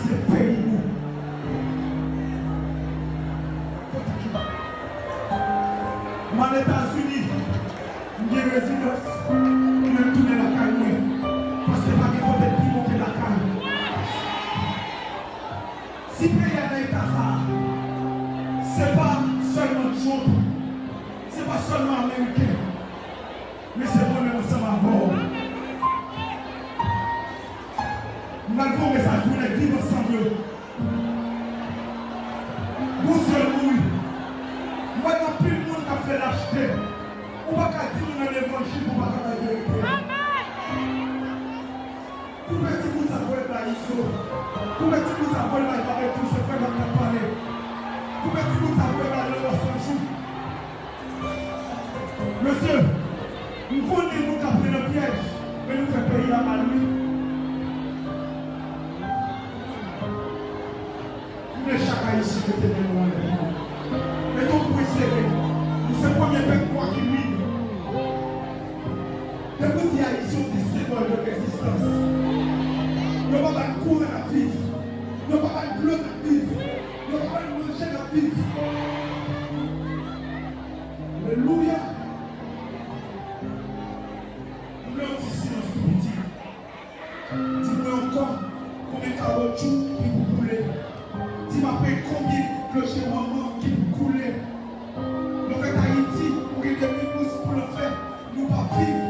c'est pays nous. Aux États-Unis, il y a une résidence, il y a tourné la caille, parce que pas de côté de tout monter la caille. Si le pays a l'état ça, ce n'est pas seulement Trump, ce n'est pas seulement américain, mais c'est moi-même ensemble à bord. Nous avons des messages, nous les vivre ensemble. Nous sommes mourir. Moi, il y a plus de monde qui a fait l'acheter. On va pas dire dans l'évangile pour pas faire la vérité. Tout le petit bout ça peut être la ISO. Tout le petit bout ça peut être la tout ce fait qu'on a parlé. Tout le petit bout ça peut être la jour. Monsieur, nous connaissons nous qui avons pris le piège, mais nous faisons payer à lui. Nous sommes chaque ici qui était loin de nous. Mais donc, vous serrez. Nous sommes premier peuple moi qui mine. Les petits haïtiens ont des symboles de résistance. Nous ne pouvons pas courir à vivre. Nous ne pouvons pas bleu à vivre. Nous ne pouvons pas manger à vivre. Alléluia. Nous avons dit silence tout petit. Dis-moi encore combien de caoutchouc qui vous coulez. Dis-moi combien de clochers qui vous coulez. Nous faisons Haïti pour qu'il y ait des pour le faire. Nous ne pouvons pas vivre.